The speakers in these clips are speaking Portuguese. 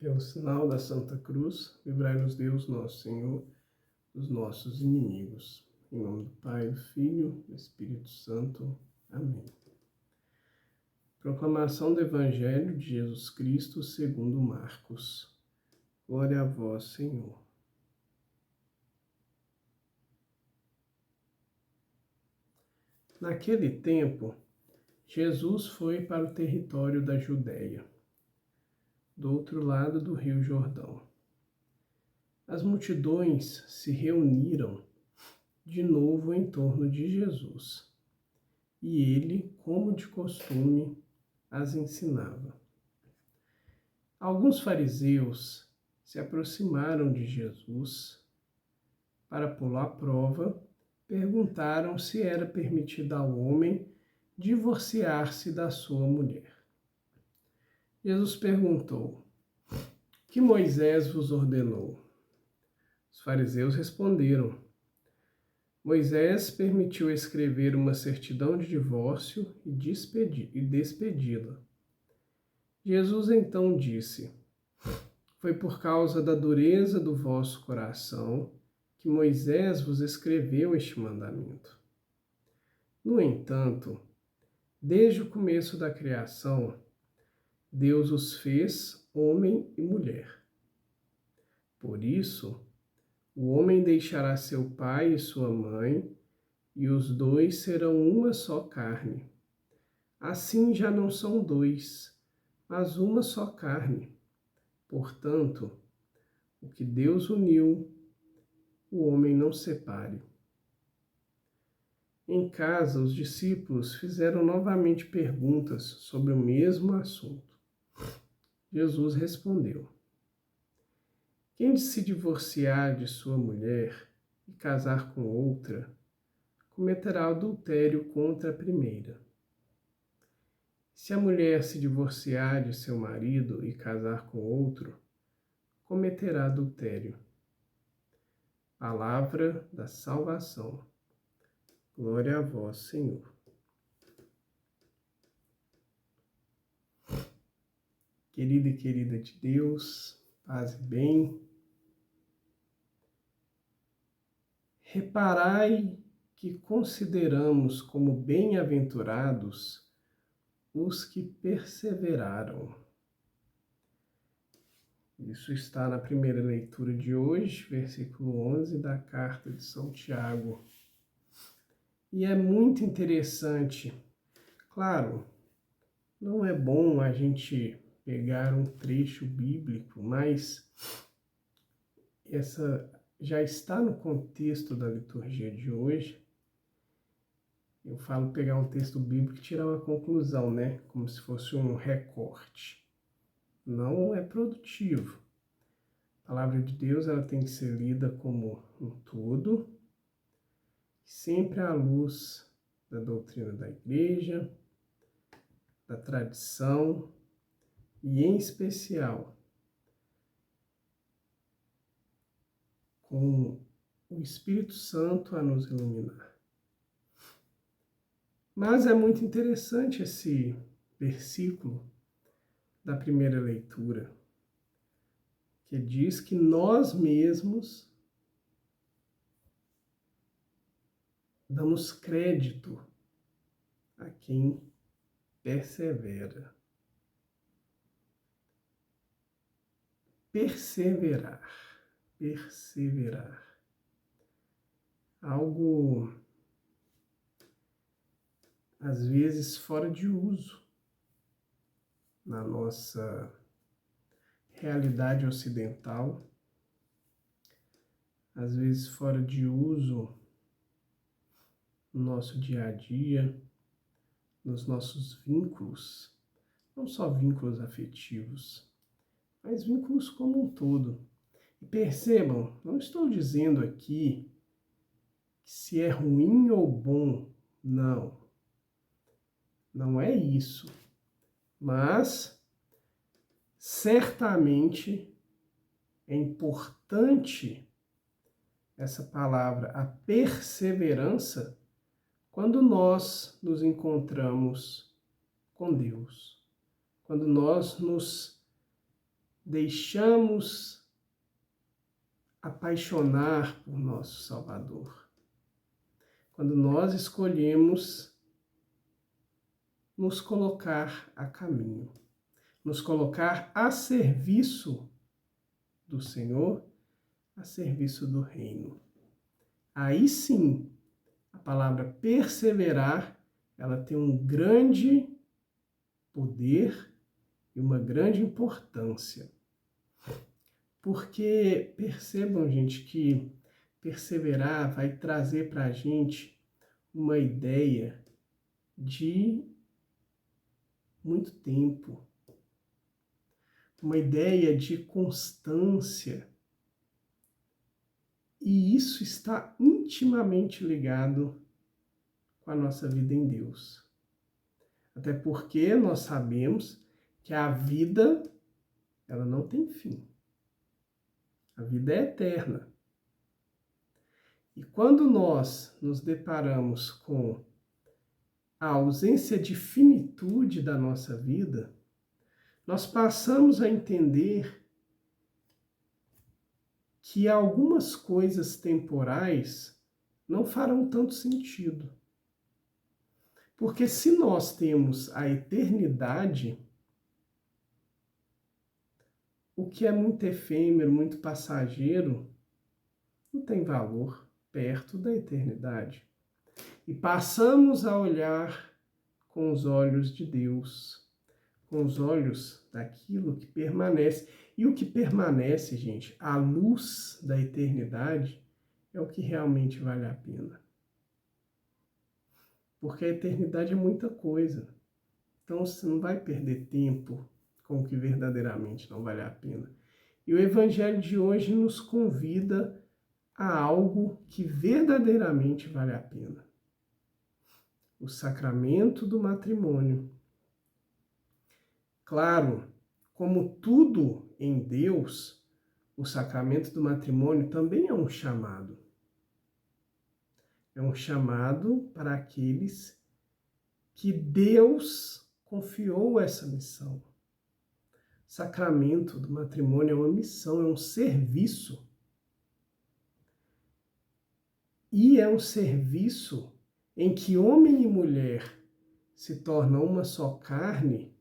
Pelo sinal da Santa Cruz, livrai-nos Deus, nosso Senhor, dos nossos inimigos. Em nome do Pai, do Filho e do Espírito Santo. Amém. Proclamação do Evangelho de Jesus Cristo segundo Marcos. Glória a vós, Senhor. Naquele tempo, Jesus foi para o território da Judéia, do outro lado do Rio Jordão. As multidões se reuniram de novo em torno de Jesus, e ele, como de costume, as ensinava. Alguns fariseus se aproximaram de Jesus para pô-lo à prova, perguntaram se era permitido ao homem divorciar-se da sua mulher. Jesus perguntou: "Que Moisés vos ordenou?" Os fariseus responderam: "Moisés permitiu escrever uma certidão de divórcio e despedi-la." Jesus então disse: "Foi por causa da dureza do vosso coração que Moisés vos escreveu este mandamento. No entanto, desde o começo da criação, Deus os fez homem e mulher. Por isso, o homem deixará seu pai e sua mãe, e os dois serão uma só carne. Assim já não são dois, mas uma só carne. Portanto, o que Deus uniu, o homem não separe." Em casa, os discípulos fizeram novamente perguntas sobre o mesmo assunto. Jesus respondeu: "Quem se divorciar de sua mulher e casar com outra, cometerá adultério contra a primeira. Se a mulher se divorciar de seu marido e casar com outro, cometerá adultério." Palavra da salvação. Glória a vós, Senhor. Querida e querida de Deus, paz e bem. Reparai que consideramos como bem-aventurados os que perseveraram. Isso está na primeira leitura de hoje, versículo 11 da carta de São Tiago. E é muito interessante. Claro, não é bom a gente pegar um trecho bíblico, mas essa já está no contexto da liturgia de hoje. Eu falo pegar um texto bíblico e tirar uma conclusão, né? Como se fosse um recorte. Não é produtivo. A palavra de Deus, ela tem que ser lida como um todo, sempre à luz da doutrina da igreja, da tradição e, em especial, com o Espírito Santo a nos iluminar. Mas é muito interessante esse versículo da primeira leitura, que diz que nós mesmos damos crédito a quem persevera. Perseverar. Algo, às vezes, fora de uso na nossa realidade ocidental, às vezes fora de uso no nosso dia a dia, nos nossos vínculos, não só vínculos afetivos, mas vínculos como um todo. E percebam, não estou dizendo aqui que se é ruim ou bom, não. Não é isso. Mas, certamente, é importante essa palavra, a perseverança, quando nós nos encontramos com Deus, quando nós nos deixamos apaixonar por nosso Salvador. Quando nós escolhemos nos colocar a caminho, nos colocar a serviço do Senhor, a serviço do reino. Aí sim, a palavra perseverar, ela tem um grande poder e uma grande importância. Porque percebam, gente, que perseverar vai trazer para a gente uma ideia de muito tempo, uma ideia de constância. E isso está intimamente ligado com a nossa vida em Deus. Até porque nós sabemos que a vida, ela não tem fim. A vida é eterna. E quando nós nos deparamos com a ausência de finitude da nossa vida, nós passamos a entender que algumas coisas temporais não farão tanto sentido. Porque se nós temos a eternidade, o que é muito efêmero, muito passageiro, não tem valor perto da eternidade. E passamos a olhar com os olhos de Deus, com os olhos daquilo que permanece. E o que permanece, gente, a luz da eternidade, é o que realmente vale a pena. Porque a eternidade é muita coisa. Então você não vai perder tempo com o que verdadeiramente não vale a pena. E o Evangelho de hoje nos convida a algo que verdadeiramente vale a pena. O sacramento do matrimônio. Claro, como tudo em Deus, o sacramento do matrimônio também é um chamado. É um chamado para aqueles que Deus confiou essa missão. O sacramento do matrimônio é uma missão, é um serviço. E é um serviço em que homem e mulher se tornam uma só carne,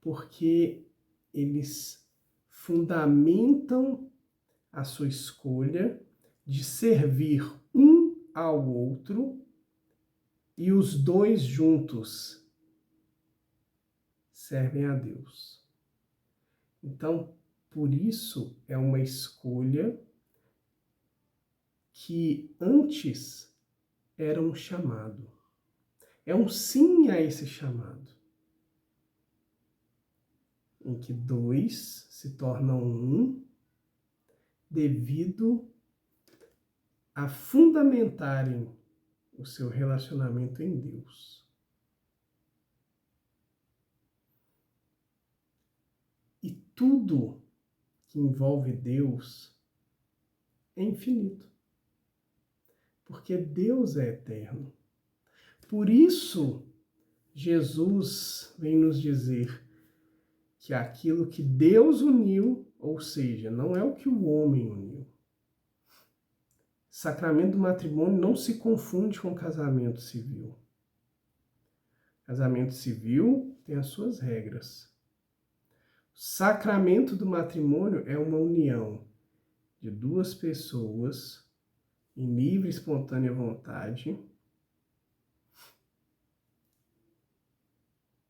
porque eles fundamentam a sua escolha de servir um ao outro e os dois juntos servem a Deus. Então, por isso é uma escolha que antes era um chamado. É um sim a esse chamado, em que dois se tornam um devido a fundamentarem o seu relacionamento em Deus. E tudo que envolve Deus é infinito, porque Deus é eterno. Por isso, Jesus vem nos dizer que aquilo que Deus uniu, ou seja, não é o que o homem uniu. Sacramento do matrimônio não se confunde com casamento civil. Casamento civil tem as suas regras. O sacramento do matrimônio é uma união de duas pessoas em livre e espontânea vontade,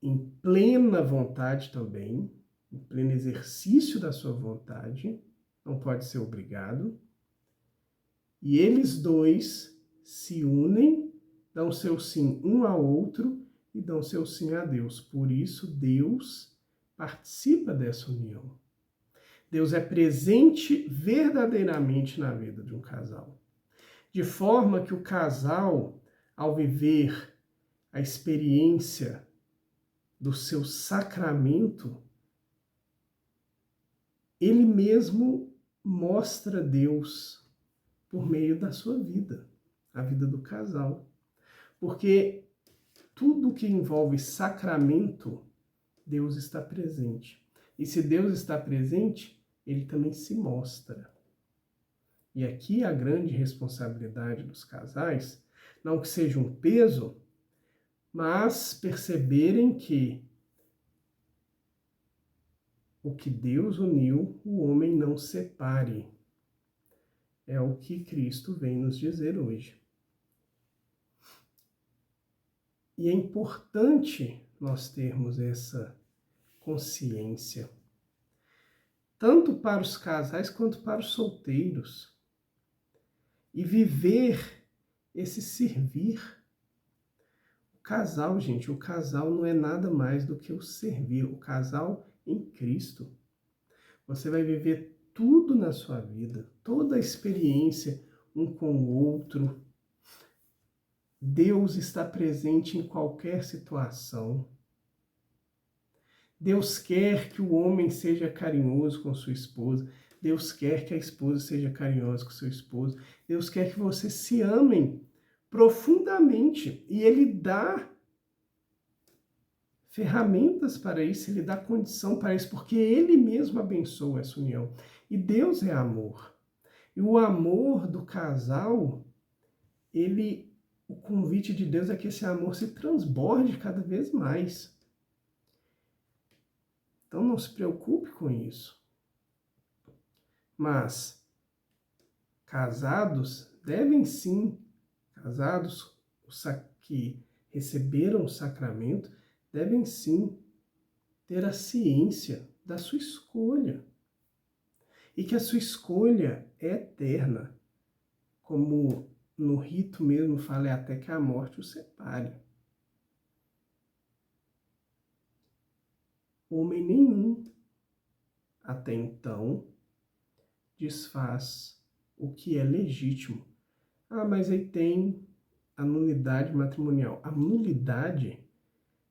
em plena vontade também, em pleno exercício da sua vontade, não pode ser obrigado. E eles dois se unem, dão seu sim um ao outro e dão seu sim a Deus. Por isso, Deus participa dessa união. Deus é presente verdadeiramente na vida de um casal. De forma que o casal, ao viver a experiência do seu sacramento, ele mesmo mostra Deus por meio da sua vida, a vida do casal. Porque tudo que envolve sacramento, Deus está presente. E se Deus está presente, ele também se mostra. E aqui a grande responsabilidade dos casais, não que seja um peso, mas perceberem que o que Deus uniu, o homem não separe. É o que Cristo vem nos dizer hoje. E é importante nós termos essa consciência, tanto para os casais quanto para os solteiros, e viver esse servir. O casal, gente, o casal não é nada mais do que o servir, o casal em Cristo. Você vai viver tudo na sua vida, toda a experiência um com o outro. Deus está presente em qualquer situação. Deus quer que o homem seja carinhoso com sua esposa. Deus quer que a esposa seja carinhosa com seu esposo. Deus quer que vocês se amem profundamente. E Ele dá ferramentas para isso, Ele dá condição para isso, porque Ele mesmo abençoa essa união. E Deus é amor. E o amor do casal, o convite de Deus é que esse amor se transborde cada vez mais. Então não se preocupe com isso. Mas casados devem sim, casados que receberam o sacramento, devem sim ter a ciência da sua escolha. E que a sua escolha é eterna. Como no rito mesmo fala, é até que a morte os separe. Homem nenhum, até então, desfaz o que é legítimo. Ah, mas aí tem a nulidade matrimonial. A nulidade,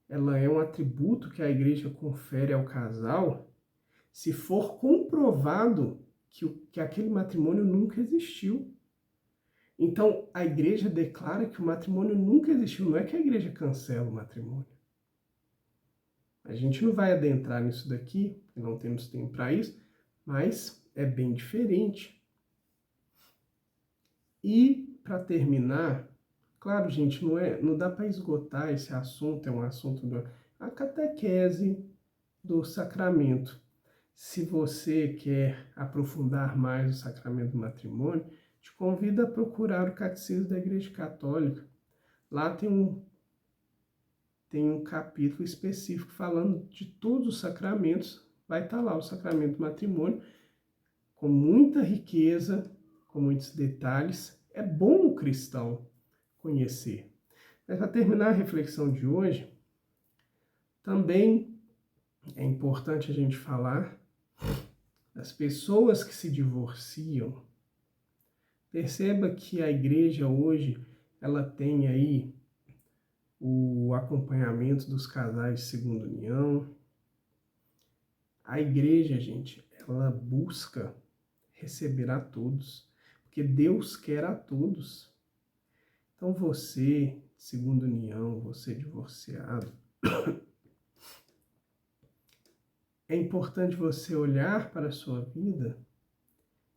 ela é um atributo que a igreja confere ao casal se for comprovado que aquele matrimônio nunca existiu. Então, a igreja declara que o matrimônio nunca existiu. Não é que a igreja cancela o matrimônio. A gente não vai adentrar nisso daqui, porque não temos tempo para isso, mas é bem diferente. E, para terminar, claro, gente, não dá para esgotar esse assunto, é um assunto a catequese do sacramento. Se você quer aprofundar mais o sacramento do matrimônio, te convido a procurar o Catecismo da Igreja Católica. Lá tem um capítulo específico falando de todos os sacramentos. Vai estar lá o sacramento do matrimônio, com muita riqueza, com muitos detalhes. É bom o cristão conhecer. Mas para terminar a reflexão de hoje, também é importante a gente falar das pessoas que se divorciam. Perceba que a igreja hoje, ela tem aí o acompanhamento dos casais de segunda união. A igreja, gente, ela busca receber a todos, porque Deus quer a todos. Então você, segunda união, você divorciado, é importante você olhar para a sua vida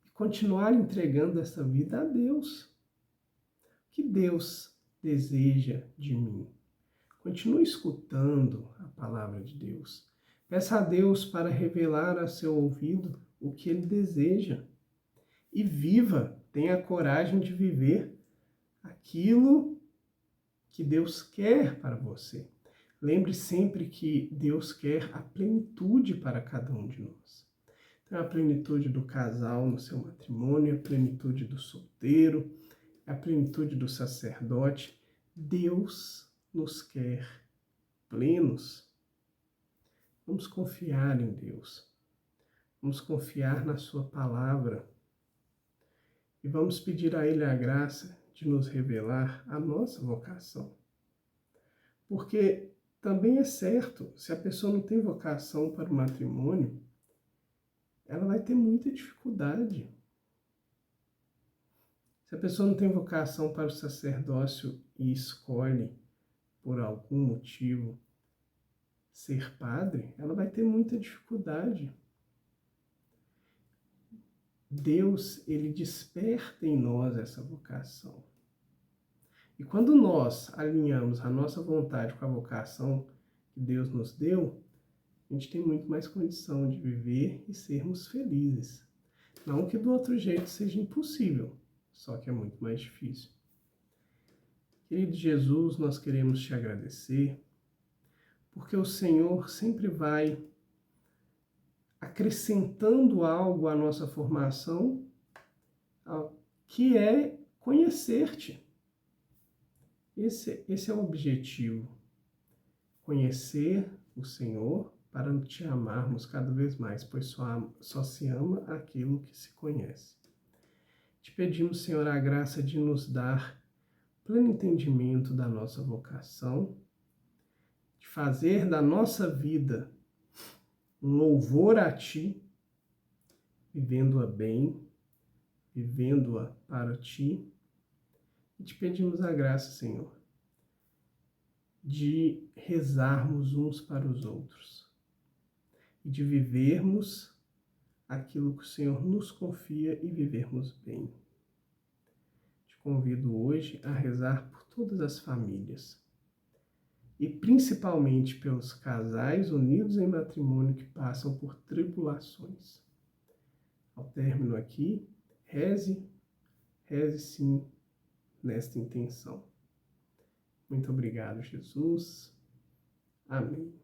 e continuar entregando essa vida a Deus. O que Deus deseja de mim? Continue escutando a palavra de Deus. Peça a Deus para revelar a seu ouvido o que Ele deseja. E viva, tenha coragem de viver aquilo que Deus quer para você. Lembre sempre que Deus quer a plenitude para cada um de nós. Então, a plenitude do casal no seu matrimônio, a plenitude do solteiro, a plenitude do sacerdote. Deus nos quer plenos. Vamos confiar em Deus. Vamos confiar na sua palavra. E vamos pedir a Ele a graça de nos revelar a nossa vocação. Porque também é certo, se a pessoa não tem vocação para o matrimônio, ela vai ter muita dificuldade. Se a pessoa não tem vocação para o sacerdócio e escolhe, por algum motivo, ser padre, ela vai ter muita dificuldade. Deus, ele desperta em nós essa vocação. E quando nós alinhamos a nossa vontade com a vocação que Deus nos deu, a gente tem muito mais condição de viver e sermos felizes. Não que do outro jeito seja impossível, só que é muito mais difícil. Querido Jesus, nós queremos te agradecer, porque o Senhor sempre vai acrescentando algo à nossa formação, que é conhecer-te. Esse é o objetivo, conhecer o Senhor para te amarmos cada vez mais, pois só se ama aquilo que se conhece. Te pedimos, Senhor, a graça de nos dar pleno entendimento da nossa vocação, de fazer da nossa vida um louvor a Ti, vivendo-a bem, vivendo-a para Ti. E te pedimos a graça, Senhor, de rezarmos uns para os outros e de vivermos aquilo que o Senhor nos confia e vivermos bem. Te convido hoje a rezar por todas as famílias e principalmente pelos casais unidos em matrimônio que passam por tribulações. Ao término aqui, reze sim nesta intenção. Muito obrigado, Jesus. Amém.